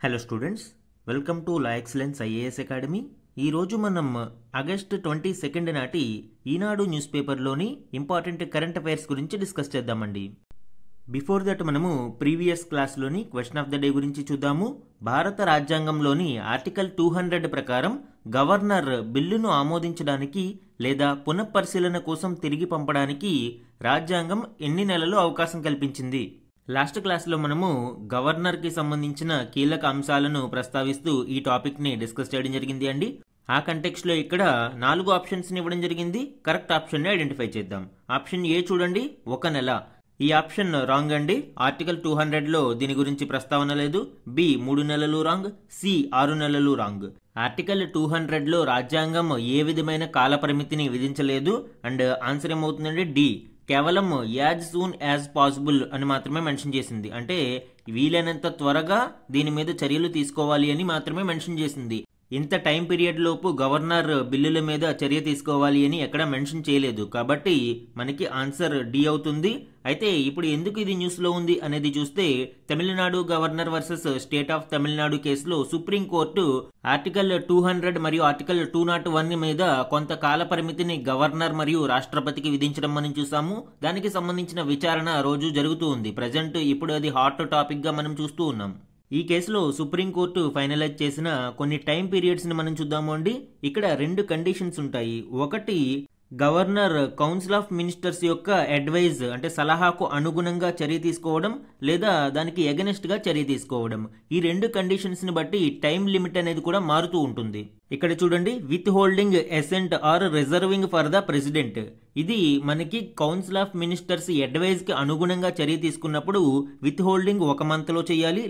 Hello students, welcome to la excellence IAS academy. ఈరోజు మనం August 22 నాటి ఈనాడు న్యూస్ పేపర్లోని ఇంపార్టెంట్ కరెంట్ అఫైర్స్ గురించి డిస్కస్ చేద్దామండి. బిఫోర్ దట్ మనము ప్రీవియస్ క్లాస్లోని క్వశ్చన్ ఆఫ్ ద డే గురించి చూద్దాము. భారత రాజ్యాంగంలోని ఆర్టికల్ 200 ప్రకారం గవర్నర్ బిల్లును ఆమోదించడానికి లేదా పునఃపరిశీలన కోసం తిరిగి పంపడానికి రాజ్యాంగం ఎన్ని నెలలు అవకాశం కల్పించింది? లాస్ట్ క్లాస్లో మనము గవర్నర్కి సంబంధించిన కీలక అంశాలను ప్రస్తావిస్తూ ఈ టాపిక్ని డిస్కస్ చేయడం జరిగింది అండి. ఆ కంటెక్స్లో ఇక్కడ 4 ఆప్షన్స్ని ఇవ్వడం జరిగింది. కరెక్ట్ ఆప్షన్ని ఐడెంటిఫై చేద్దాం. ఆప్షన్ ఏ చూడండి, 1 నెల. ఈ ఆప్షన్ రాంగ్ అండి. ఆర్టికల్ 200లో దీని గురించి ప్రస్తావన లేదు. బి 3 నెలలు రాంగ్. సి 6 నెలలు రాంగ్. ఆర్టికల్ 200లో రాజ్యాంగం ఏ విధమైన కాల పరిమితిని విధించలేదు. అండ్ ఆన్సర్ ఏమవుతుందంటే డి, కేవలం యాజ్ సూన్ యాజ్ పాసిబుల్ అని మాత్రమే మెన్షన్ చేసింది. అంటే వీలైనంత త్వరగా దీని మీద చర్యలు తీసుకోవాలి అని మాత్రమే మెన్షన్ చేసింది. ఇంత టైం పీరియడ్ లోపు గవర్నర్ బిల్లుల మీద చర్య తీసుకోవాలి అని ఎక్కడ మెన్షన్ చేయలేదు. కాబట్టి మనకి ఆన్సర్ డి అవుతుంది. అయితే ఇప్పుడు ఎందుకు ఇది న్యూస్లో ఉంది అనేది చూస్తే, Tamil Nadu governor versus state of Tamil Nadu కేసులో సుప్రీంకోర్టు ఆర్టికల్ 200 మరియు ఆర్టికల్ 201 మీద కొంత కాల పరిమితిని గవర్నర్ మరియు రాష్ట్రపతికి విధించడం మనం చూసాము. దానికి సంబంధించిన విచారణ రోజు జరుగుతూ ఉంది. ప్రజెంట్ ఇప్పుడు అది హాట్ టాపిక్ గా మనం చూస్తూ ఉన్నాం. ఈ కేసులో సుప్రీంకోర్టు ఫైనలైజ్ చేసిన కొన్ని టైం పీరియడ్స్ని మనం చూద్దాము అండి. ఇక్కడ 2 కండిషన్స్ ఉంటాయి. ఒకటి, గవర్నర్ కౌన్సిల్ ఆఫ్ మినిస్టర్స్ యొక్క అడ్వైజ్ అంటే సలహాకు అనుగుణంగా చర్య తీసుకోవడం లేదా దానికి ఎగనెస్ట్ గా చర్య తీసుకోవడం. ఈ 2 కండిషన్స్ ని బట్టి టైం లిమిట్ అనేది కూడా మారుతూ ఉంటుంది. ఇక్కడ చూడండి, withholding assent or reserving for the president. ఇది మనకి కౌన్సిల్ ఆఫ్ మినిస్టర్స్ అడ్వైజ్ కి అనుగుణంగా చర్య తీసుకున్నప్పుడు విత్ హోల్డింగ్ 1 మంత్ లో చేయాలి,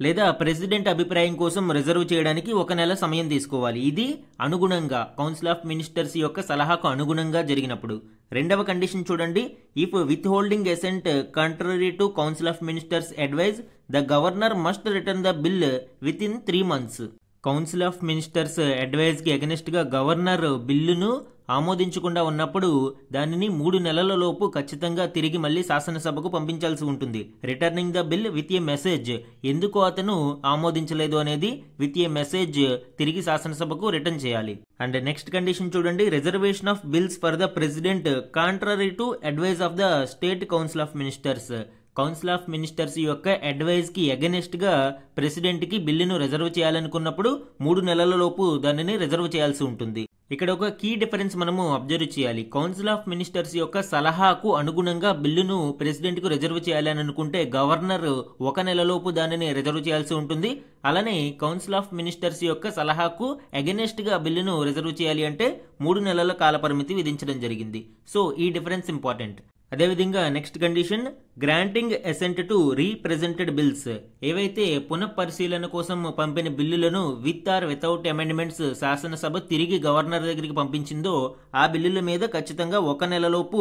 లేదా ప్రెసిడెంట్ అభిప్రాయం కోసం రిజర్వ్ చేయడానికి 1 నెల సమయం తీసుకోవాలి. ఇది అనుగుణంగా కౌన్సిల్ ఆఫ్ మినిస్టర్స్ యొక్క సలహాకు అనుగుణంగా జరిగినప్పుడు. రెండవ కండిషన్ చూడండి, if withholding assent contrary to council of ministers advice the governor must return the bill within 3 months. Council of ministers advice కి అగెనిస్ట్ గా గవర్నర్ బిల్లును ఆమోదించకుండా ఉన్నప్పుడు దానిని 3 నెలల లోపు ఖచ్చితంగా తిరిగి మళ్ళీ శాసనసభకు పంపించాల్సి ఉంటుంది. Returning the bill with a message. ఎందుకు అతను ఆమోదించలేదు అనేది విత్ ఏ మెసేజ్ తిరిగి శాసనసభకు రిటర్న్ చేయాలి. అండ్ నెక్స్ట్ కండిషన్ చూడండి, reservation of bills for the president contrary to advise of the state council of ministers. Council of ministers యొక్క advise కి against గా ప్రెసిడెంట్ కి బిల్లును రిజర్వ్ చేయాలనుకున్నప్పుడు 3 నెలల లోపు దానిని రిజర్వ్ చేయాల్సి ఉంటుంది. ఇక్కడ ఒక కీ డిఫరెన్స్ మనము అబ్జర్వ్ చేయాలి. కౌన్సిల్ ఆఫ్ మినిస్టర్స్ యొక్క సలహాకు అనుగుణంగా బిల్లును ప్రెసిడెంట్ కు రిజర్వ్ చేయాలని అనుకుంటే గవర్నర్ 1 నెలలోపు దానిని రిజర్వ్ చేయాల్సి ఉంటుంది. అలానే కౌన్సిల్ ఆఫ్ మినిస్టర్స్ యొక్క సలహాకు అగెనిస్ట్ గా బిల్లును రిజర్వ్ చేయాలి అంటే 3 నెలల కాల పరిమితి విధించడం జరిగింది. సో ఈ డిఫరెన్స్ ఇంపార్టెంట్. అదేవిధంగా next condition, granting assent to represented bills. ఏవైతే పునఃపరిశీలన కోసం పంపిన బిల్లులను విత్ ఆర్ వితౌట్ అమెండ్మెంట్స్ శాసనసభ తిరిగి గవర్నర్ దగ్గరికి పంపించిందో ఆ బిల్లుల మీద ఖచ్చితంగా 1 నెలలోపు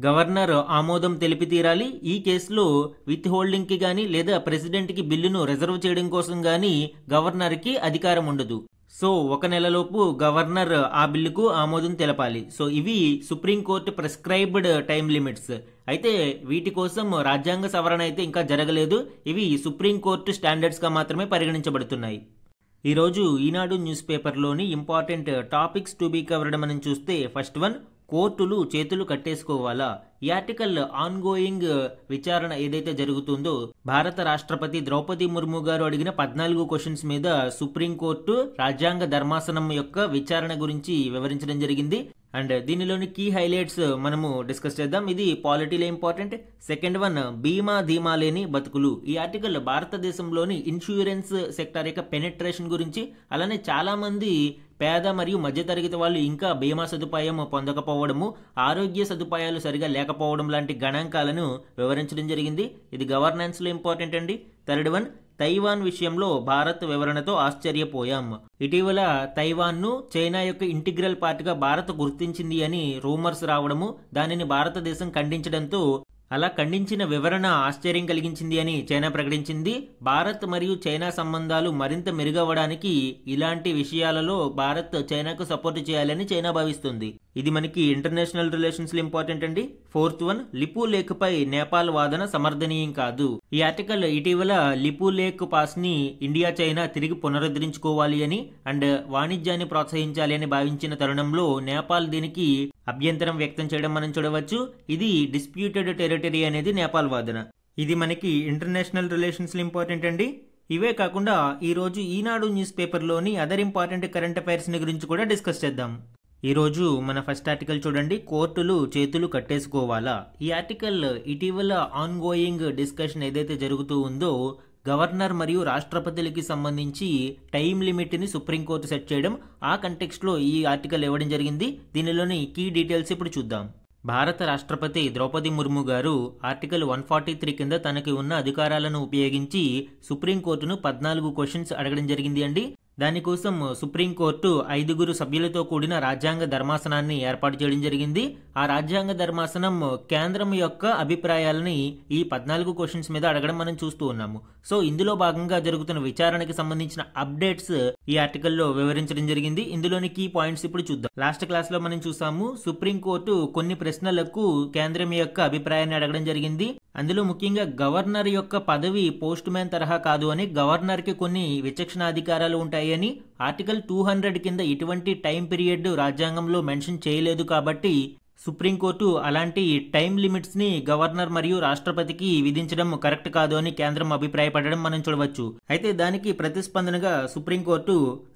గవర్నర్ ఆమోదం తెలిపి తీరాలి. ఈ కేసులో విత్ హోల్డింగ్ కి గానీ లేదా ప్రెసిడెంట్ కి బిల్లును రిజర్వ్ చేయడం కోసం గానీ గవర్నర్ కి అధికారం ఉండదు. సో 1 నెలలోపు గవర్నర్ ఆ బిల్లుకు ఆమోదం తెలపాలి. సో ఇవి సుప్రీంకోర్టు ప్రిస్క్రైబ్డ్ టైం లిమిట్స్. అయితే వీటి కోసం రాజ్యాంగ సవరణ అయితే ఇంకా జరగలేదు. ఇవి సుప్రీంకోర్టు స్టాండర్డ్స్ గా మాత్రమే పరిగణించబడుతున్నాయి. ఈరోజు ఈనాడు న్యూస్ పేపర్లోని important topics to be covered మనం చూస్తే, ఫస్ట్ వన్, కోర్టులు చేతులు కట్టేసుకోవాలా? ఈ ఆర్టికల్ ఆన్ గోయింగ్ విచారణ ఏదైతే జరుగుతుందో, భారత రాష్ట్రపతి ద్రౌపది ముర్ము గారు అడిగిన 14 క్వశ్చన్స్ మీద సుప్రీంకోర్టు రాజ్యాంగ ధర్మాసనం యొక్క విచారణ గురించి వివరించడం జరిగింది. అండ్ దీనిలోని కీ హైలైట్స్ మనము డిస్కస్ చేద్దాం. ఇది పాలిటీలో ఇంపార్టెంట్. సెకండ్ వన్, బీమా ధీమా లేని బతుకులు. ఈ ఆర్టికల్ భారతదేశంలోని ఇన్సూరెన్స్ సెక్టార్ యొక్క పెనెట్రేషన్ గురించి, అలానే చాలా మంది పేద మరియు మధ్యతరగతి వాళ్ళు ఇంకా బీమా సదుపాయం పొందకపోవడము, ఆరోగ్య సదుపాయాలు సరిగా లేకపోవడం లాంటి గణాంకాలను వివరించడం జరిగింది. ఇది గవర్నెన్స్ లో ఇంపార్టెంట్ అండి. థర్డ్ వన్, తైవాన్ విషయంలో భారత్ వివరణతో ఆశ్చర్యపోయాం. ఇటీవల తైవాన్ ను చైనా యొక్క ఇంటిగ్రల్ పార్ట్గా భారత్ గుర్తించింది అని రూమర్స్ రావడము, దానిని భారతదేశం ఖండించడంతో అలా ఖండించిన వివరణ ఆశ్చర్యం కలిగించింది అని చైనా ప్రకటించింది. భారత్ మరియు చైనా సంబంధాలు మరింత మెరుగవడానికి ఇలాంటి విషయాలలో భారత్ చైనాకు సపోర్ట్ చేయాలని చైనా భావిస్తుంది. ఇది మనకి ఇంటర్నేషనల్ రిలేషన్స్ లో ఇంపార్టెంట్ అండి. 4th వన్, లిపు లేక్ పై నేపాల్ వాదన సమర్థనీయం కాదు. ఈ ఆర్టికల్ ఇటీవల లిపు లేక్ పాస్ ని ఇండియా చైనా తిరిగి పునరుద్ధరించుకోవాలి అని అండ్ వాణిజ్యాన్ని ప్రోత్సహించాలి అని భావించిన తరుణంలో నేపాల్ దీనికి అభ్యంతరం వ్యక్తం చేయడం మనం చూడవచ్చు. ఇది డిస్ప్యూటెడ్ టెరిటరీ అనేది నేపాల్ వాదన. ఇది మనకి ఇంటర్నేషనల్ రిలేషన్స్ లో ఇంపార్టెంట్ అండి. ఇవే కాకుండా ఈ రోజు ఈనాడు న్యూస్ పేపర్ లోని అదర్ ఇంపార్టెంట్ కరెంట్ అఫైర్స్ గురించి కూడా డిస్కస్ చేద్దాం. ఈ రోజు మన ఫస్ట్ ఆర్టికల్ చూడండి, కోర్టులు చేతులు కట్టేసుకోవాలా. ఈ ఆర్టికల్ ఇటీవల ఆన్ గోయింగ్ డిస్కషన్ ఏదైతే జరుగుతూ ఉందో గవర్నర్ మరియు రాష్ట్రపతులకి సంబంధించి టైం లిమిట్ ని సుప్రీంకోర్టు సెట్ చేయడం, ఆ కంటెక్స్ట్ లో ఈ ఆర్టికల్ ఇవ్వడం జరిగింది. దీనిలోని కీ డీటెయిల్స్ ఇప్పుడు చూద్దాం. భారత రాష్ట్రపతి ద్రౌపది ముర్ము గారు ఆర్టికల్ 143 కింద తనకి ఉన్న అధికారాలను ఉపయోగించి సుప్రీంకోర్టును 14 క్వశ్చన్స్ అడగడం జరిగింది అండి. దానికోసం సుప్రీంకోర్టు 5 సభ్యులతో కూడిన రాజ్యాంగ ధర్మాసనాన్ని ఏర్పాటు చేయడం జరిగింది. ఆ రాజ్యాంగ ధర్మాసనం కేంద్రం యొక్క అభిప్రాయాలని ఈ 14 క్వశ్చన్స్ మీద అడగడం మనం చూస్తూ ఉన్నాము. సో ఇందులో భాగంగా జరుగుతున్న విచారణకి సంబంధించిన అప్డేట్స్ ఈ ఆర్టికల్లో వివరించడం జరిగింది. ఇందులోని కీ పాయింట్స్ ఇప్పుడు చూద్దాం. లాస్ట్ క్లాస్ లో మనం చూసాము, సుప్రీంకోర్టు కొన్ని ప్రశ్నలకు కేంద్రం యొక్క అభిప్రాయాన్ని అడగడం జరిగింది. అందులో ముఖ్యంగా గవర్నర్ యొక్క పదవి పోస్ట్ మ్యాన్ తరహా కాదు అని, గవర్నర్ కి కొన్ని విచక్షణాధికారాలు ఉంటాయని, ఆర్టికల్ 200 కింద ఇటువంటి టైం పీరియడ్ రాజ్యాంగంలో మెన్షన్ చేయలేదు కాబట్టి సుప్రీంకోర్టు అలాంటి టైం లిమిట్స్ ని గవర్నర్ మరియు రాష్ట్రపతికి విధించడం కరెక్ట్ కాదు అని కేంద్రం అభిప్రాయపడడం మనం చూడవచ్చు. అయితే దానికి ప్రతిస్పందనగా సుప్రీంకోర్టు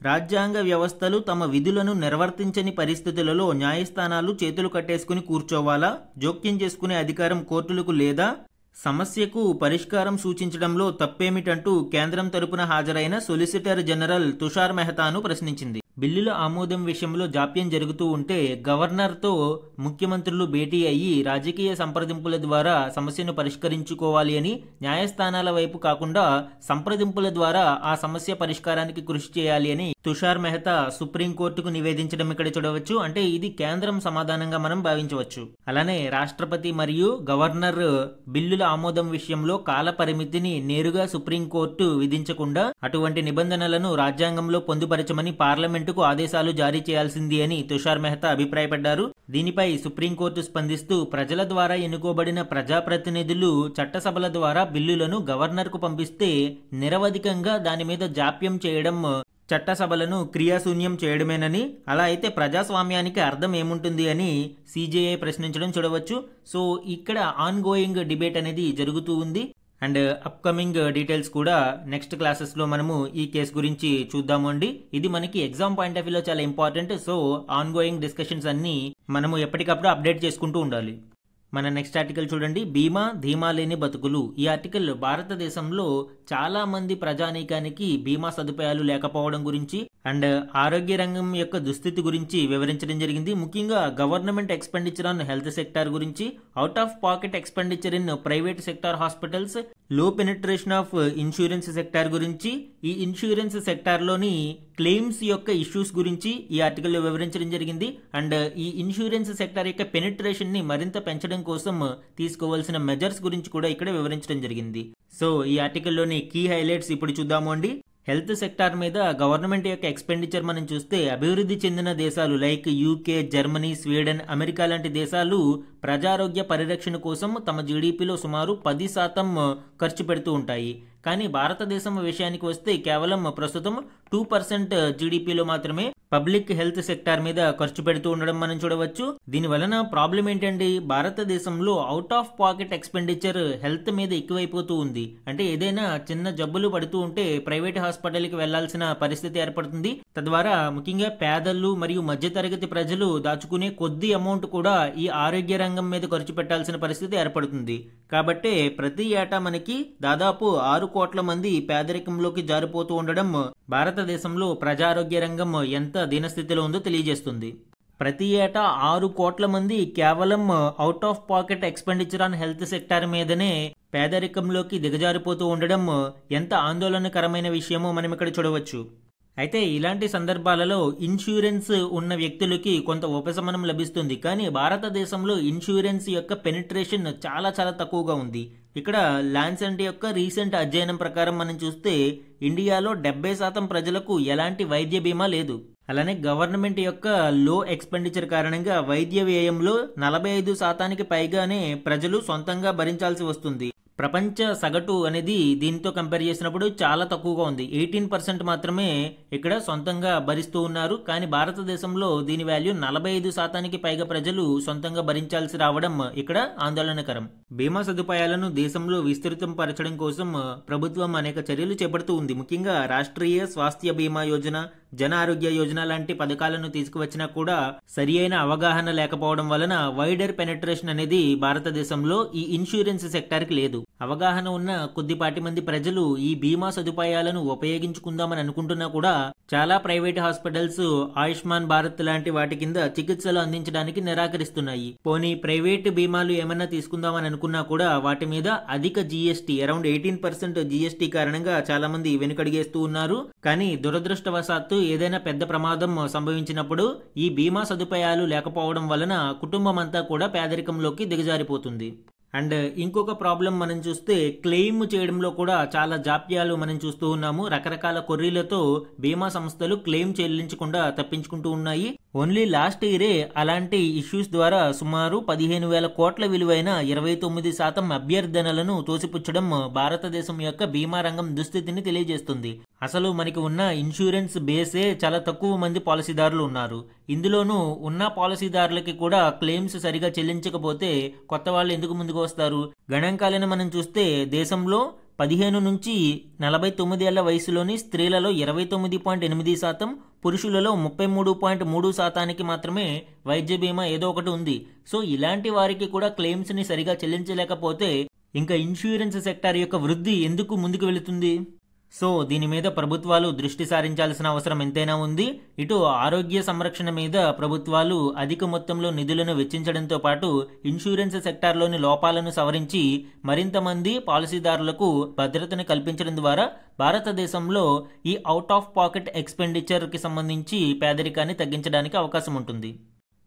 రాజ్యాంగ వ్యవస్థలు తమ విధులను నిర్వర్తించని పరిస్థితులలో న్యాయస్థానాలు చేతులు కట్టేసుకుని కూర్చోవాలా, జోక్యం చేసుకునే అధికారం కోర్టులకు లేదా, సమస్యకు పరిష్కారం సూచించడంలో తప్పేమిటంటూ కేంద్రం తరపున హాజరైన సొలిసిటర్ జనరల్ తుషార్ మెహతాను ప్రశ్నించింది. బిల్లుల ఆమోదం విషయంలో జాప్యం జరుగుతూ ఉంటే గవర్నర్తో ముఖ్యమంత్రులు భేటీ అయ్యి రాజకీయ సంప్రదింపుల ద్వారా సమస్యను పరిష్కరించుకోవాలి అని, న్యాయస్థానాల వైపు కాకుండా సంప్రదింపుల ద్వారా ఆ సమస్య పరిష్కారానికి కృషి చేయాలి అని తుషార్ మెహతా సుప్రీంకోర్టుకు నివేదించడం ఇక్కడ చూడవచ్చు. అంటే ఇది కేంద్రం సమాధానంగా మనం భావించవచ్చు. అలానే రాష్ట్రపతి మరియు గవర్నర్ బిల్లుల ఆమోదం విషయంలో కాల పరిమితిని నేరుగా సుప్రీంకోర్టు విధించకుండా అటువంటి నిబంధనలను రాజ్యాంగంలో పొందుపరచమని పార్లమెంటుకు ఆదేశాలు జారీ చేయాల్సింది అని తుషార్ మెహతా అభిప్రాయపడ్డారు. దీనిపై సుప్రీంకోర్టు స్పందిస్తూ ప్రజల ద్వారా ఎన్నుకోబడిన ప్రజాప్రతినిధులు చట్టసభల ద్వారా బిల్లులను గవర్నర్ కు పంపిస్తే నిరవధికంగా దాని మీద జాప్యం చేయడం చట్టసభలను క్రియాశూన్యం చేయడమేనని, అలా అయితే ప్రజాస్వామ్యానికి అర్థం ఏముంటుంది అని సిజేఐ ప్రశ్నించడం చూడవచ్చు. సో ఇక్కడ ఆన్ గోయింగ్ డిబేట్ అనేది జరుగుతూ ఉంది అండ్ అప్కమింగ్ డీటెయిల్స్ కూడా నెక్స్ట్ క్లాసెస్ లో మనము ఈ కేసు గురించి చూద్దాము అండి. ఇది మనకి ఎగ్జామ్ పాయింట్ ఆఫ్ వ్యూలో చాలా important. So on going discussions అన్ని మనము ఎప్పటికప్పుడు అప్డేట్ చేసుకుంటూ ఉండాలి. మన నెక్స్ట్ ఆర్టికల్ చూడండి, బీమా ధీమా లేని బతుకులు. ఈ ఆర్టికల్ భారతదేశంలో చాలా మంది ప్రజానీకానికి బీమా సదుపాయాలు లేకపోవడం గురించి అండ్ ఆరోగ్య రంగం యొక్క దుస్థితి గురించి వివరించడం జరిగింది. ముఖ్యంగా government expenditure on health sector గురించి, out of pocket expenditure in private sector hospitals, low penetration of insurance sector గురించి, ఈ ఇన్సూరెన్స్ సెక్టార్ లోని క్లెయిమ్స్ యొక్క ఇష్యూస్ గురించి ఈ ఆర్టికల్లో వివరించడం జరిగింది. అండ్ ఈ ఇన్సూరెన్స్ సెక్టార్ యొక్క పెనిట్రేషన్ ని మరింత పెంచడం కోసం తీసుకోవాల్సిన మెజర్స్ గురించి కూడా ఇక్కడ వివరించడం జరిగింది. సో ఈ ఆర్టికల్లోని కీ హైలైట్స్ ఇప్పుడు చూద్దాము అండి. హెల్త్ సెక్టార్ మీద గవర్నమెంట్ యొక్క ఎక్స్పెండిచర్ మనం చూస్తే అభివృద్ధి చెందిన దేశాలు like UK, Germany, Sweden, America లాంటి దేశాలు ప్రజారోగ్య పరిరక్షణ కోసం తమ జీడీపీలో సుమారు 10% ఖర్చు పెడుతూ ఉంటాయి. కానీ భారతదేశం విషయానికి వస్తే కేవలం ప్రస్తుతం 2% జీడీపీలో మాత్రమే పబ్లిక్ హెల్త్ సెక్టార్ మీద ఖర్చు పెడుతూ ఉండడం మనం చూడవచ్చు. దీని వలన ప్రాబ్లం ఏంటండి, భారతదేశంలో out of pocket expenditure health మీద ఎక్కువైపోతూ ఉంది. అంటే ఏదైనా చిన్న జబ్బులు పడుతూ ఉంటే ప్రైవేట్ హాస్పిటల్కి వెళ్లాల్సిన పరిస్థితి ఏర్పడుతుంది. తద్వారా ముఖ్యంగా పేదలు మరియు మధ్యతరగతి ప్రజలు దాచుకునే కొద్ది అమౌంట్ కూడా ఈ ఆరోగ్య రంగం మీద ఖర్చు పెట్టాల్సిన పరిస్థితి ఏర్పడుతుంది. కాబట్టి ప్రతి ఏటా మనకి దాదాపు 6 కోట్ల మంది పేదరికంలోకి జారిపోతూ ఉండడం భారతదేశంలో ప్రజారోగ్య రంగం ఎంత దీనస్థితిలో ఉందో తెలియజేస్తుంది. ప్రతి ఏటా 6 కోట్ల మంది కేవలం out of pocket expenditure on health sector మీదనే పేదరికంలోకి దిగజారిపోతూ ఉండడం ఎంత ఆందోళనకరమైన విషయమో మనం ఇక్కడ చూడవచ్చు. అయితే ఇలాంటి సందర్భాలలో ఇన్సూరెన్స్ ఉన్న వ్యక్తులకి కొంత ఉపశమనం లభిస్తుంది. కానీ భారతదేశంలో ఇన్సూరెన్స్ యొక్క పెనిట్రేషన్ చాలా చాలా తక్కువగా ఉంది. ఇక్కడ లాన్సెంట్ యొక్క రీసెంట్ అధ్యయనం ప్రకారం మనం చూస్తే ఇండియాలో 70% ప్రజలకు ఎలాంటి వైద్య బీమా లేదు. అలానే గవర్నమెంట్ యొక్క లో ఎక్స్పెండిచర్ కారణంగా వైద్య వ్యయంలో 45% పైగానే ప్రజలు సొంతంగా భరించాల్సి వస్తుంది. ప్రపంచ సగటు అనేది దీంతో కంపేర్ చేసినప్పుడు చాలా తక్కువగా ఉంది. 18% మాత్రమే ఇక్కడ సొంతంగా భరిస్తూ ఉన్నారు. కానీ భారతదేశంలో దీని వాల్యూ 45% పైగా ప్రజలు సొంతంగా భరించాల్సి రావడం ఇక్కడ ఆందోళనకరం. బీమా సదుపాయాలను దేశంలో విస్తృతం పరచడం కోసం ప్రభుత్వం అనేక చర్యలు చేపడుతూ ఉంది. ముఖ్యంగా రాష్ట్రీయ స్వాస్థ్య బీమా యోజన, జన ఆరోగ్య యోజన లాంటి పథకాలను తీసుకువచ్చినా కూడా సరి అయిన అవగాహన లేకపోవడం వలన వైడర్ పెనట్రేషన్ అనేది భారతదేశంలో ఈ ఇన్సూరెన్స్ సెక్టార్కి లేదు. అవగాహన ఉన్న కొద్దిపాటి మంది ప్రజలు ఈ బీమా సదుపాయాలను ఉపయోగించుకుందామని అనుకుంటున్నా కూడా చాలా ప్రైవేట్ హాస్పిటల్స్ ఆయుష్మాన్ భారత్ లాంటి వాటి కింద చికిత్సలు అందించడానికి నిరాకరిస్తున్నాయి. పోనీ ప్రైవేట్ బీమాలు ఏమన్నా తీసుకుందామని అనుకున్నా కూడా వాటి మీద అధిక జీఎస్టీ, అరౌండ్ 18% జీఎస్టీ కారణంగా చాలా మంది వెనుకడిగేస్తూ ఉన్నారు. కానీ దురదృష్టవశాత్తు ఏదైనా పెద్ద ప్రమాదం సంభవించినప్పుడు ఈ బీమా సదుపాయాలు లేకపోవడం వలన కుటుంబం అంతా కూడా పేదరికంలోకి దిగజారిపోతుంది. అండ్ ఇంకొక ప్రాబ్లం మనం చూస్తే క్లెయిమ్ చేయడంలో కూడా చాలా జాప్యాలు మనం చూస్తూ ఉన్నాము. రకరకాల కొర్రీలతో బీమా సంస్థలు క్లెయిమ్ చెల్లించకుండా తప్పించుకుంటూ ఉన్నాయి. ఓన్లీ లాస్ట్ ఇయరే అలాంటి ఇష్యూస్ ద్వారా సుమారు 15,000 కోట్ల విలువైన 29% అభ్యర్థనలను తోసిపుచ్చడం భారతదేశం యొక్క బీమా రంగం దుస్థితిని తెలియజేస్తుంది. అసలు మనకి ఉన్న ఇన్సూరెన్స్ బేసే చాలా తక్కువ మంది పాలసీదారులు ఉన్నారు. ఇందులోనూ ఉన్న పాలసీదారులకి కూడా క్లెయిమ్స్ సరిగా చెల్లించకపోతే కొత్త వాళ్ళు ఎందుకు ముందుకు వస్తారు? గణాంకాలను మనం చూస్తే దేశంలో 15 నుంచి 49 ఏళ్ల వయసులోని స్త్రీలలో 29.8%, పురుషులలో 33.3% మాత్రమే వైద్య బీమా ఏదో ఒకటి ఉంది. సో ఇలాంటి వారికి కూడా క్లెయిమ్స్ ని సరిగా చెల్లించలేకపోతే ఇంకా ఇన్సూరెన్స్ సెక్టార్ యొక్క వృద్ధి ఎందుకు ముందుకు వెళుతుంది? సో దీని మీద ప్రభుత్వాలు దృష్టి సారించాల్సిన అవసరం ఎంతైనా ఉంది. ఇటు ఆరోగ్య సంరక్షణ మీద ప్రభుత్వాలు అధిక మొత్తంలో నిధులను వెచ్చించడంతో పాటు ఇన్సూరెన్స్ సెక్టార్లోని లోపాలను సవరించి మరింత మంది పాలసీదారులకు భద్రతను కల్పించడం ద్వారా భారతదేశంలో ఈ అవుట్ ఆఫ్ పాకెట్ ఎక్స్పెండిచర్ కి సంబంధించి పేదరికాన్ని తగ్గించడానికి అవకాశం ఉంటుంది.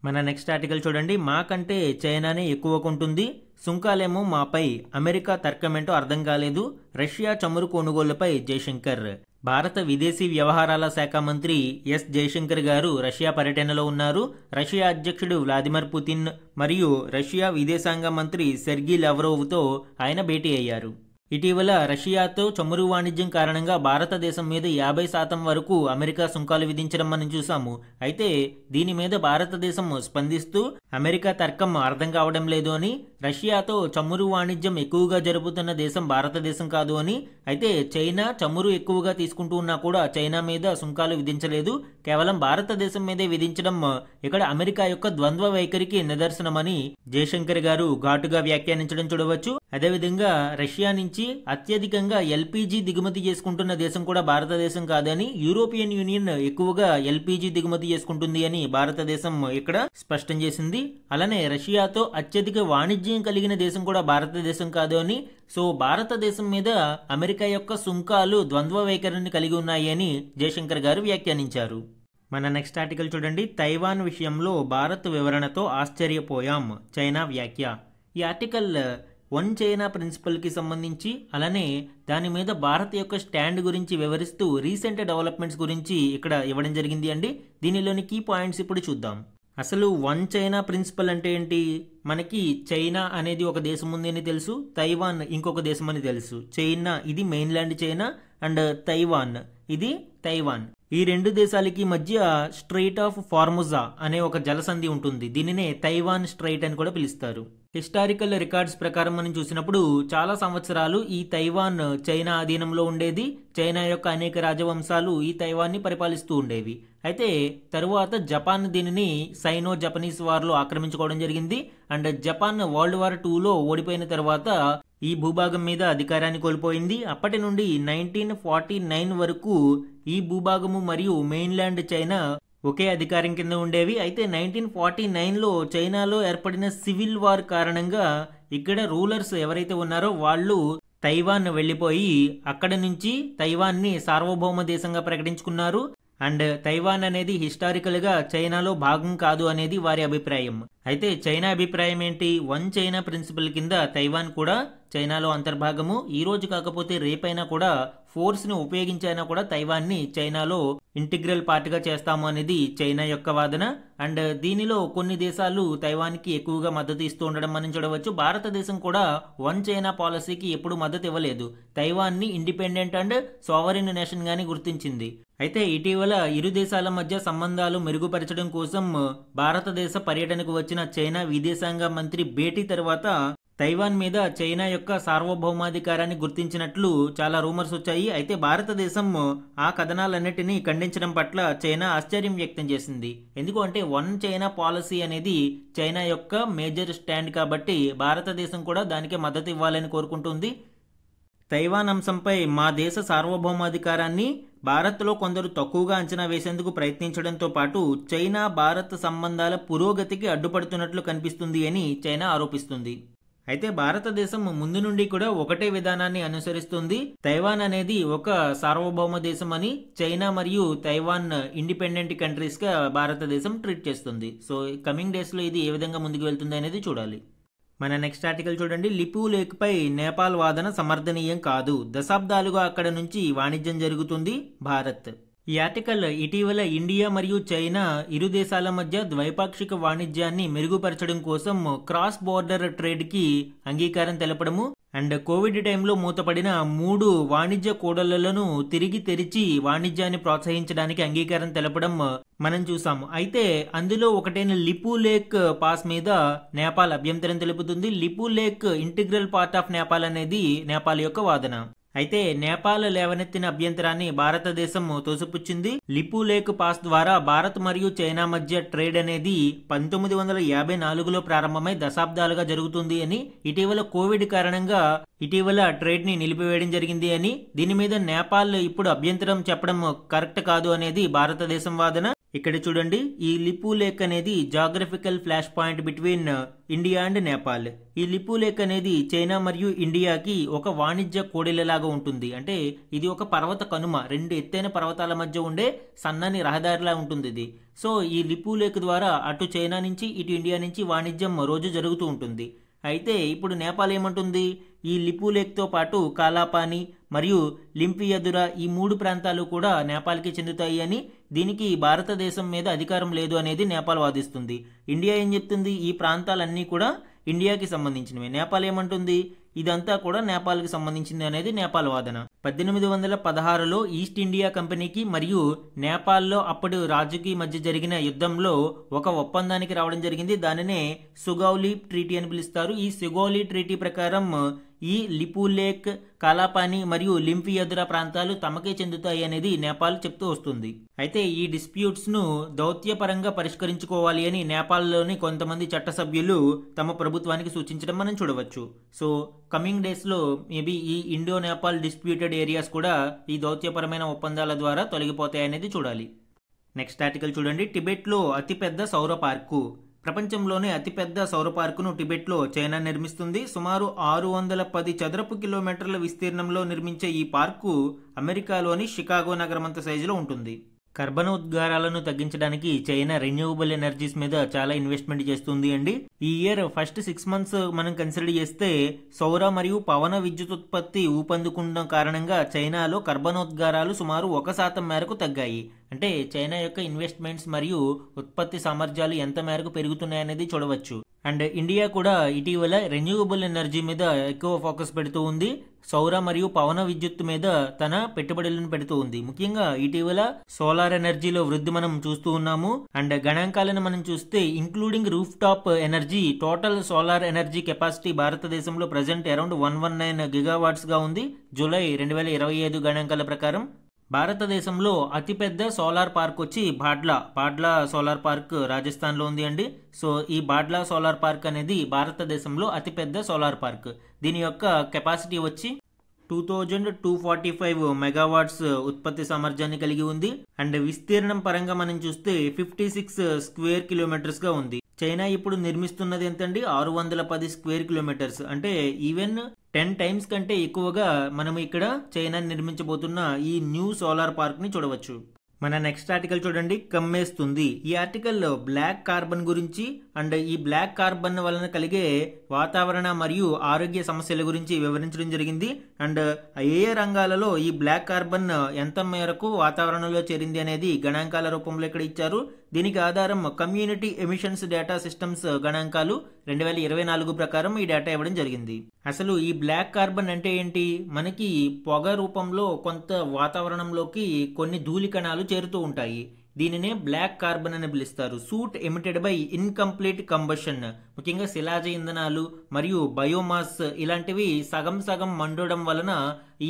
మన నెక్స్ట్ ఆర్టికల్ చూడండి. మాకంటే చైనానే ఎక్కువ కొంటుంది, సుంకాలేమో మాపై, అమెరికా తర్కమేంటో అర్థం కాలేదు, రష్యా చమురు కొనుగోళ్లపై జయశంకర్. భారత విదేశీ వ్యవహారాల శాఖ మంత్రి ఎస్ జయశంకర్ గారు రష్యా పర్యటనలో ఉన్నారు. రష్యా అధ్యక్షుడు వ్లాదిమిర్ పుతిన్ మరియు రష్యా విదేశాంగ మంత్రి సెర్గీ లావ్రోవ్తో ఆయన భేటీ అయ్యారు. ఇటీవల రష్యాతో చమురు వాణిజ్యం కారణంగా భారతదేశం మీద 50% వరకు అమెరికా సుంకాలు విధించడం మనం చూసాము. అయితే దీని మీద భారతదేశం స్పందిస్తూ అమెరికా తర్కం అర్థం కావడం లేదు అని, రష్యాతో చమురు వాణిజ్యం ఎక్కువగా జరుపుతున్న దేశం భారతదేశం కాదు అని, అయితే చైనా చమురు ఎక్కువగా తీసుకుంటూ ఉన్నా కూడా చైనా మీద సుంకాలు విధించలేదు, కేవలం భారతదేశం మీదే విధించడం ఇక్కడ అమెరికా యొక్క ద్వంద్వ వైఖరికి నిదర్శనమని జయశంకర్ గారు ఘాటుగా వ్యాఖ్యానించడం చూడవచ్చు. అదేవిధంగా రష్యా నుంచి అత్యధికంగా ఎల్పీజీ దిగుమతి చేసుకుంటున్న దేశం కూడా భారతదేశం కాదని, యూరోపియన్ యూనియన్ ఎక్కువగా ఎల్పీజీ దిగుమతి చేసుకుంటుంది అని భారతదేశం ఇక్కడ స్పష్టం చేసింది. అలానే రష్యాతో అత్యధిక వాణిజ్యం కలిగిన దేశం కూడా భారతదేశం కాదు అని, సో భారతదేశం మీద అమెరికా యొక్క సుంకాలు ద్వంద్వ వైఖరిని కలిగి ఉన్నాయి అని జయశంకర్ గారు వ్యాఖ్యానించారు. మన నెక్స్ట్ ఆర్టికల్ చూడండి. తైవాన్ విషయంలో భారత్ వివరణతో ఆశ్చర్యపోయాం, చైనా వ్యాఖ్య. ఈ ఆర్టికల్ వన్ చైనా ప్రిన్సిపల్ కి సంబంధించి అలానే దాని మీద భారత్ యొక్క స్టాండ్ గురించి వివరిస్తూ రీసెంట్ డెవలప్మెంట్స్ గురించి ఇక్కడ ఇవ్వడం జరిగింది అండి. దీనిలోని కీ పాయింట్స్ ఇప్పుడు చూద్దాం. అసలు వన్ చైనా ప్రిన్సిపల్ అంటే ఏంటి? మనకి చైనా అనేది ఒక దేశం ఉంది అని తెలుసు, తైవాన్ ఇంకొక దేశం అని తెలుసు. చైనా ఇది మెయిన్లాండ్ చైనా అండ్ తైవాన్ ఇది తైవాన్. ఈ రెండు దేశాలకి మధ్య స్ట్రైట్ ఆఫ్ ఫార్మోజా అనే ఒక జలసంధి ఉంటుంది. దీనినే తైవాన్ స్ట్రైట్ అని కూడా పిలుస్తారు. హిస్టారికల్ రికార్డ్స్ ప్రకారం మనం చూసినప్పుడు చాలా సంవత్సరాలు ఈ తైవాన్ చైనా అధీనంలో ఉండేది. చైనా యొక్క అనేక రాజవంశాలు ఈ తైవాన్ని పరిపాలిస్తూ ఉండేవి. అయితే తరువాత జపాన్ దీనిని సైనో జపనీస్ వార్లో ఆక్రమించుకోవడం జరిగింది. అండ్ జపాన్ వరల్డ్ వార్ 2లో ఓడిపోయిన తర్వాత ఈ భూభాగం మీద అధికారాన్ని కోల్పోయింది. అప్పటి నుండి 1949 వరకు ఈ భూభాగము మరియు మెయిన్లాండ్ చైనా ఒకే అధికారం కింద ఉండేవి. అయితే 1949లో చైనాలో ఏర్పడిన సివిల్ వార్ కారణంగా ఇక్కడ రూలర్స్ ఎవరైతే ఉన్నారో వాళ్ళు తైవాన్ వెళ్లిపోయి అక్కడి నుంచి తైవాన్ని సార్వభౌమ దేశంగా ప్రకటించుకున్నారు. అండ్ తైవాన్ అనేది హిస్టారికల్ గా చైనాలో భాగం కాదు అనేది వారి అభిప్రాయం. అయితే చైనా అభిప్రాయం ఏంటి? వన్ చైనా ప్రిన్సిపల్ కింద తైవాన్ కూడా చైనాలో అంతర్భాగము. ఈ రోజు కాకపోతే రేపైనా కూడా ఫోర్స్ ని ఉపయోగించైనా కూడా తైవాన్ ని చైనాలో ఇంటిగ్రల్ పార్ట్గా చేస్తాము అనేది చైనా యొక్క వాదన. అండ్ దీనిలో కొన్ని దేశాలు తైవాన్ కి ఎక్కువగా మద్దతు ఇస్తూ ఉండడం మనం చూడవచ్చు. భారతదేశం కూడా వన్ చైనా పాలసీకి ఎప్పుడు మద్దతు ఇవ్వలేదు. తైవాన్ ని ఇండిపెండెంట్ అండ్ సావరిన్ నేషన్ గాని గుర్తించింది. అయితే ఇటీవల ఇరు దేశాల మధ్య సంబంధాలు మెరుగుపరచడం కోసం భారతదేశ పర్యటనకు వచ్చిన చైనా విదేశాంగ మంత్రి భేటీ తర్వాత తైవాన్ మీద చైనా యొక్క సార్వభౌమాధికారాన్ని గుర్తించినట్లు చాలా రూమర్స్ వచ్చాయి. అయితే భారతదేశం ఆ కథనాలన్నిటినీ ఖండించడం పట్ల చైనా ఆశ్చర్యం వ్యక్తం చేసింది. ఎందుకు అంటే వన్ చైనా పాలసీ అనేది చైనా యొక్క మేజర్ స్టాండ్ కాబట్టి భారతదేశం కూడా దానికి మద్దతు ఇవ్వాలని కోరుకుంటుంది. తైవాన్ అంశంపై మా దేశ సార్వభౌమాధికారాన్ని భారత్లో కొందరు తక్కువగా అంచనా వేసేందుకు ప్రయత్నించడంతో పాటు చైనా భారత్ సంబంధాల పురోగతికి అడ్డుపడుతున్నట్లు కనిపిస్తుంది అని చైనా ఆరోపిస్తుంది. అయితే భారతదేశం ముందు నుండి కూడా ఒకటే విధానాన్ని అనుసరిస్తుంది. తైవాన్ అనేది ఒక సార్వభౌమ దేశం అని చైనా మరియు తైవాన్ ఇండిపెండెంట్ కంట్రీస్ గా భారతదేశం ట్రీట్ చేస్తుంది. సో కమింగ్ డేస్ లో ఇది ఏ విధంగా ముందుకు వెళ్తుంది అనేది చూడాలి. మన నెక్స్ట్ ఆర్టికల్ చూడండి. లిపు లేక్ పై నేపాల్ వాదన సమర్థనీయం కాదు, దశాబ్దాలుగా అక్కడ నుంచి వాణిజ్యం జరుగుతుంది భారత్. ఈ ఆర్టికల్ ఇటీవల ఇండియా మరియు చైనా ఇరు దేశాల మధ్య ద్వైపాక్షిక వాణిజ్యాన్ని మెరుగుపరచడం కోసం క్రాస్ బోర్డర్ ట్రేడ్ కి అంగీకారం తెలపడము అండ్ కోవిడ్ టైంలో మూతపడిన 3 వాణిజ్య కూడళ్లను తిరిగి తెరిచి వాణిజ్యాన్ని ప్రోత్సహించడానికి అంగీకారం తెలపడం మనం చూసాము. అయితే అందులో ఒకటైన లిపు లేక్ పాస్ మీద నేపాల్ అభ్యంతరం తెలుపుతుంది. Lipulekh integral part of Nepal అనేది నేపాల్ యొక్క వాదన. అయితే నేపాల్ లేవనెత్తిన అభ్యంతరాన్ని భారతదేశం తోసిపుచ్చింది. లిపు లేక్ పాస్ ద్వారా భారత్ మరియు చైనా మధ్య ట్రేడ్ అనేది 1954లో ప్రారంభమై దశాబ్దాలుగా జరుగుతుంది అని, ఇటీవల కోవిడ్ కారణంగా ఇటీవల ట్రేడ్ ని నిలిపివేయడం జరిగింది అని, దీని మీద నేపాల్ ఇప్పుడు అభ్యంతరం చెప్పడం కరెక్ట్ కాదు అనేది భారతదేశం వాదన. ఇక్కడ చూడండి, ఈ లిపు లేక్ అనేది geographical flash point between India and Nepal. ఈ లిపు లేక్ అనేది చైనా మరియు ఇండియాకి ఒక వాణిజ్య కోడెలలాగా ఉంటుంది. అంటే ఇది ఒక పర్వత కనుమ, 2 ఎత్తైన పర్వతాల మధ్య ఉండే సన్నని రహదారిలా ఉంటుంది ఇది. సో ఈ లిపు లేక్ ద్వారా అటు చైనా నుంచి ఇటు ఇండియా నుంచి వాణిజ్యం రోజు జరుగుతూ ఉంటుంది. అయితే ఇప్పుడు నేపాల్ ఏమంటుంది, ఈ లిపు లేక్ తో పాటు కాలాపాని మరియు లింపియదురా ఈ 3 ప్రాంతాలు కూడా నేపాల్కి చెందుతాయి అని, దీనికి భారతదేశం మీద అధికారం లేదు అనేది నేపాల్ వాదిస్తుంది. ఇండియా ఏం చెప్తుంది, ఈ ప్రాంతాలన్నీ కూడా ఇండియాకి సంబంధించినవి. నేపాల్ ఏమంటుంది, ఇదంతా కూడా నేపాల్కి సంబంధించింది అనేది నేపాల్ వాదన. 1816లో ఈస్ట్ ఇండియా కంపెనీకి మరియు నేపాల్లో అప్పటి రాజుకి మధ్య జరిగిన యుద్ధంలో ఒక ఒప్పందానికి రావడం జరిగింది. దానినే సుగౌలీ ట్రీటీ అని పిలుస్తారు. ఈ సుగౌలీ ట్రీటీ ప్రకారం ఈ లిపు లేక్, కాలాపాని మరియు లింపియదురా ప్రాంతాలు తమకే చెందుతాయి అనేది నేపాల్ చెప్తూ వస్తుంది. అయితే ఈ డిస్ప్యూట్స్ ను దౌత్యపరంగా పరిష్కరించుకోవాలి అని నేపాల్లోని కొంతమంది చట్టసభ్యులు తమ ప్రభుత్వానికి సూచించడం మనం చూడవచ్చు. సో కమింగ్ డేస్ లో మేబీ ఈ ఇండో నేపాల్ డిస్ప్యూటెడ్ ఏరియాస్ కూడా ఈ దౌత్యపరమైన ఒప్పందాల ద్వారా తొలగిపోతాయి అనేది చూడాలి. నెక్స్ట్ ఆర్టికల్ చూడండి. టిబెట్ లో అతిపెద్ద సౌర పార్కు. ప్రపంచంలోనే అతిపెద్ద సౌర పార్కును టిబెట్లో చైనా నిర్మిస్తుంది. సుమారు 610 చదరపు కిలోమీటర్ల విస్తీర్ణంలో నిర్మించే ఈ పార్కు అమెరికాలోని షికాగో నగరమంత సైజులో ఉంటుంది. కర్బన ఉద్గారాలను తగ్గించడానికి చైనా రెన్యూవబుల్ ఎనర్జీస్ మీద చాలా ఇన్వెస్ట్మెంట్ చేస్తుంది అండి. ఈ ఇయర్ ఫస్ట్ 6 months మనం కన్సిడర్ చేస్తే సౌర మరియు పవన విద్యుత్ ఉత్పత్తి ఊపందుకున్న కారణంగా చైనాలో కర్బనోద్గారాలు సుమారు 1% మేరకు తగ్గాయి. అంటే చైనా యొక్క ఇన్వెస్ట్మెంట్స్ మరియు ఉత్పత్తి సామర్థ్యాలు ఎంత మేరకు పెరుగుతున్నాయనేది చూడవచ్చు. అండ్ ఇండియా కూడా ఇటీవల రెన్యూవబుల్ ఎనర్జీ మీద ఎక్కువ ఫోకస్ పెడుతూ ఉంది. సౌర మరియు పవన విద్యుత్ మీద తన పెట్టుబడులను పెడుతూ ఉంది. ముఖ్యంగా ఇటీవల సోలార్ ఎనర్జీలో వృద్ధి మనం చూస్తూ ఉన్నాము. అండ్ గణాంకాలను మనం చూస్తే including roof top energy, total solar energy capacity భారతదేశంలో ప్రజెంట్ అరౌండ్ 119 GW గా ఉంది. జూలై 2025 గణాంకాల ప్రకారం. భారతదేశంలో అతిపెద్ద సోలార్ పార్క్ వచ్చి బాడ్లా సోలార్ పార్క్ రాజస్థాన్ లో ఉంది అండి. సో ఈ బాడ్లా సోలార్ పార్క్ అనేది భారతదేశంలో అతిపెద్ద సోలార్ పార్క్. దీని యొక్క కెపాసిటీ వచ్చి 2245 మెగావాట్స్ ఉత్పత్తి సామర్థ్యాన్ని కలిగి ఉంది. అండ్ విస్తీర్ణం పరంగా మనం చూస్తే 56 స్క్వేర్ కిలోమీటర్స్ గా ఉంది. చైనా ఇప్పుడు నిర్మిస్తున్నది ఎంతండి, 610 స్క్వేర్ కిలోమీటర్స్. అంటే ఈవెన్ 10 times కంటే ఎక్కువగా మనం ఇక్కడ చైనా నిర్మించబోతున్న ఈ న్యూ సోలార్ పార్క్ ని చూడవచ్చు. మన నెక్స్ట్ ఆర్టికల్ చూడండి, కమ్మేస్తుంది. ఈ ఆర్టికల్ బ్లాక్ కార్బన్ గురించి అండ్ ఈ బ్లాక్ కార్బన్ వలన కలిగే వాతావరణ మరియు ఆరోగ్య సమస్యల గురించి వివరించడం జరిగింది. అండ్ ఏ ఏ రంగాలలో ఈ బ్లాక్ కార్బన్ ఎంత మేరకు వాతావరణంలో చేరింది అనేది గణాంకాల రూపంలో ఇక్కడ ఇచ్చారు. దీనికి ఆధారం కమ్యూనిటీ ఎమిషన్స్ డేటా సిస్టమ్స్ గణాంకాలు 2024 ప్రకారం ఈ డేటా ఇవ్వడం జరిగింది. అసలు ఈ బ్లాక్ కార్బన్ అంటే ఏంటి? మనకి పొగ రూపంలో కొంత వాతావరణంలోకి కొన్ని ధూళి కణాలు చేరుతూ ఉంటాయి. దీనినే బ్లాక్ కార్బన్ అని పిలుస్తారు. Suit emitted by incomplete combustion. ముఖ్యంగా శిలాజ ఇంధనాలు మరియు బయోమాస్ ఇలాంటివి సగం సగం మండడం వలన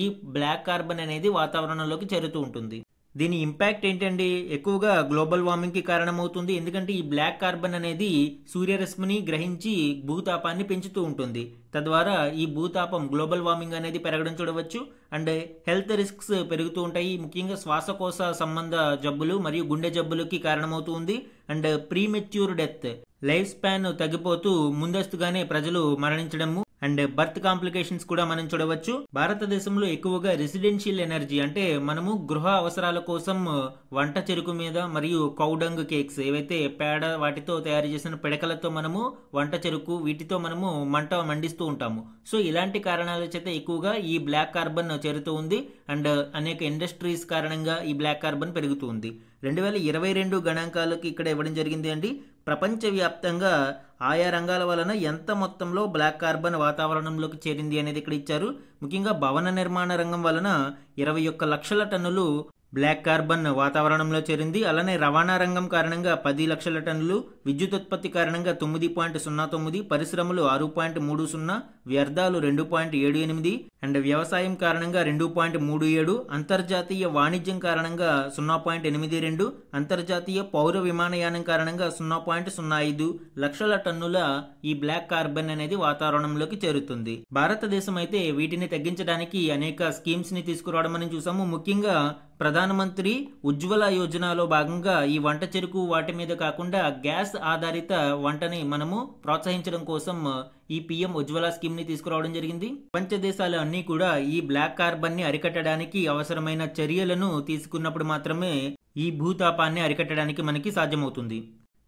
ఈ బ్లాక్ కార్బన్ అనేది వాతావరణంలోకి చేరుతూ ఉంటుంది. దీని ఇంపాక్ట్ ఏంటండి? ఎక్కువగా గ్లోబల్ వార్మింగ్ కి కారణమవుతుంది. ఎందుకంటే ఈ బ్లాక్ కార్బన్ అనేది సూర్యరశ్మిని గ్రహించి భూతాపాన్ని పెంచుతూ ఉంటుంది. తద్వారా ఈ భూతాపం గ్లోబల్ వార్మింగ్ అనేది పెరగడం చూడవచ్చు. అండ్ హెల్త్ రిస్క్స్ పెరుగుతూ ఉంటాయి. ముఖ్యంగా శ్వాసకోశ సంబంధ జబ్బులు మరియు గుండె జబ్బులకి కారణమవుతుంది. And premature death, life span తగ్గిపోతూ ముందస్తుగానే ప్రజలు మరణించడము అండ్ బర్త్ కాంప్లికేషన్స్ కూడా మనం చూడవచ్చు. భారతదేశంలో ఎక్కువగా రెసిడెన్షియల్ ఎనర్జీ అంటే మనము గృహ అవసరాల కోసం వంట చెరుకు మీద మరియు కౌడంగ్ కేక్స్ ఏవైతే పేడ వాటితో తయారు చేసిన పిడకలతో మనము వంట చెరుకు వీటితో మనము మంట మండిస్తూ ఉంటాము. సో ఇలాంటి కారణాల చేత ఎక్కువగా ఈ బ్లాక్ కార్బన్ చేరుతూ ఉంది. అండ్ అనేక ఇండస్ట్రీస్ కారణంగా ఈ బ్లాక్ కార్బన్ పెరుగుతూ ఉంది. 2022 గణాంకాలకి ఇక్కడ ఇవ్వడం జరిగింది అండి. ప్రపంచవ్యాప్తంగా ఆయా రంగాల వలన ఎంత మొత్తంలో బ్లాక్ కార్బన్ వాతావరణంలోకి చేరింది అనేది ఇక్కడ ఇచ్చారు. ముఖ్యంగా భవన నిర్మాణ రంగం వలన 21 లక్షల టన్నులు బ్లాక్ కార్బన్ వాతావరణంలో చేరింది. అలానే రవాణా రంగం కారణంగా 10 లక్షల టన్నులు, విద్యుత్ ఉత్పత్తి కారణంగా 9.09, పరిశ్రమలు 6.30, వ్యర్థాలు 2.78 అండ్ వ్యవసాయం కారణంగా 2.37, అంతర్జాతీయ వాణిజ్యం కారణంగా 0.82, అంతర్జాతీయ పౌర విమానయానం కారణంగా 0.05 లక్షల టన్నుల ఈ బ్లాక్ కార్బన్ అనేది వాతావరణంలోకి చేరుతుంది. భారతదేశం అయితే వీటిని తగ్గించడానికి అనేక స్కీమ్స్ ని తీసుకురావడం మనం చూసాము. ముఖ్యంగా ప్రధానమంత్రి ఉజ్వల యోజనలో భాగంగా ఈ వంట చెరుకు వాటి మీద కాకుండా గ్యాస్ ఆధారిత వంటని మనము ప్రోత్సహించడం కోసం ఈ పిఎం ఉజ్వల స్కీమ్ ని తీసుకురావడం జరిగింది. ప్రపంచ దేశాలు అన్ని కూడా ఈ బ్లాక్ కార్బన్ ని అరికట్టడానికి అవసరమైన చర్యలను తీసుకున్నప్పుడు మాత్రమే ఈ భూతాపాన్ని అరికట్టడానికి మనకి సాధ్యమవుతుంది.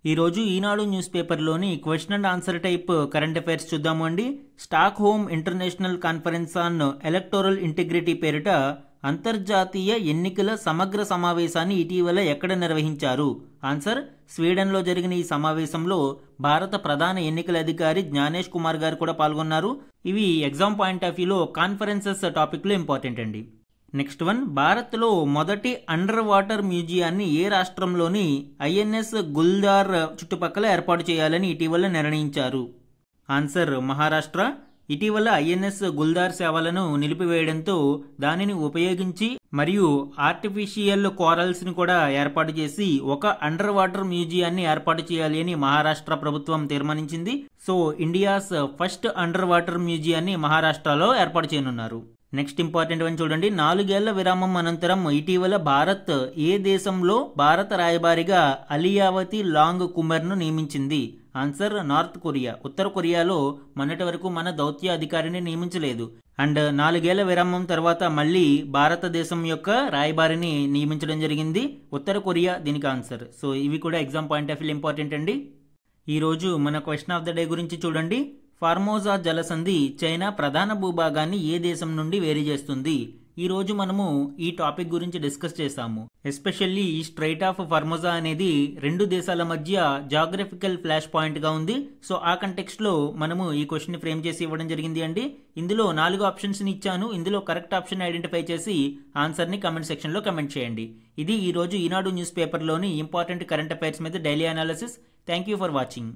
ఈ రోజు ఈనాడు న్యూస్ పేపర్లోని question and answer type current affairs చూద్దాము అండి. Stockholm international conference on electoral integrity పేరిట అంతర్జాతీయ ఎన్నికల సమగ్ర సమావేశాన్ని ఇటీవల ఎక్కడ నిర్వహించారు? ఆన్సర్, స్వీడన్లో జరిగిన ఈ సమావేశంలో భారత ప్రధాన ఎన్నికల అధికారి జ్ఞానేష్ కుమార్ గారు కూడా పాల్గొన్నారు. ఇవి ఎగ్జామ్ పాయింట్ ఆఫ్ వ్యూలో కాన్ఫరెన్సెస్ టాపిక్లో ఇంపార్టెంట్ అండి. నెక్స్ట్ వన్, భారత్లో మొదటి అండర్ వాటర్ మ్యూజియాన్ని ఏ రాష్ట్రంలోని ఐఎన్ఎస్ గుల్దార్ చుట్టుపక్కల ఏర్పాటు చేయాలని ఇటీవల నిర్ణయించారు? ఆన్సర్, మహారాష్ట్ర. ఇటీవల ఐఎన్ఎస్ గుల్దార్ సేవలను నిలిపివేయడంతో దానిని ఉపయోగించి మరియు ఆర్టిఫిషియల్ కోరల్స్ ని కూడా ఏర్పాటు చేసి ఒక అండర్ వాటర్ మ్యూజియాన్ని ఏర్పాటు చేయాలి అని మహారాష్ట్ర ప్రభుత్వం తీర్మానించింది. So India's first under water మ్యూజియాన్ని మహారాష్ట్రలో ఏర్పాటు చేయనున్నారు. నెక్స్ట్ ఇంపార్టెంట్ వన్ చూడండి. 4 ఏళ్ల విరామం అనంతరం ఇటీవల భారత్ ఏ దేశంలో భారత రాయబారిగా అలియావతి లాంగ్ కుమర్ ను నియమించింది? Answer, north Korea. ఉత్తర కొరియాలో మొన్నటి వరకు మన దౌత్య అధికారిని నియమించలేదు. అండ్ 4 ఏళ్ల విరామం తర్వాత మళ్ళీ భారతదేశం యొక్క రాయబారిని నియమించడం జరిగింది. ఉత్తర కొరియా దీనికి ఆన్సర్. సో ఇవి కూడా exam point of view important అండి. ఈరోజు మన క్వశ్చన్ ఆఫ్ ద డే గురించి చూడండి. ఫార్మోజా జలసంధి చైనా ప్రధాన భూభాగాన్ని ఏ దేశం నుండి వేరు చేస్తుంది? ఈ రోజు మనము ఈ టాపిక్ గురించి డిస్కస్ చేసాము. ఎస్పెషల్లీ ఈ స్ట్రైట్ ఆఫ్ ఫార్మోజా అనేది 2 దేశాల మధ్య జాగ్రఫికల్ ఫ్లాష్ పాయింట్ గా ఉంది. సో ఆ కంటెక్స్ట్ లో మనము ఈ క్వశ్చన్ ని ఫ్రేమ్ చేసి ఇవ్వడం జరిగింది అండి. ఇందులో 4 ఆప్షన్స్ ని ఇచ్చాను. ఇందులో కరెక్ట్ ఆప్షన్ ఐడెంటిఫై చేసి ఆన్సర్ ని కమెంట్ సెక్షన్ లో కమెంట్ చేయండి. ఇది ఈ రోజు ఈనాడు న్యూస్ పేపర్ లోని ఇంపార్టెంట్ కరెంట్ అఫైర్స్ మీద daily analysis. Thank you for watching.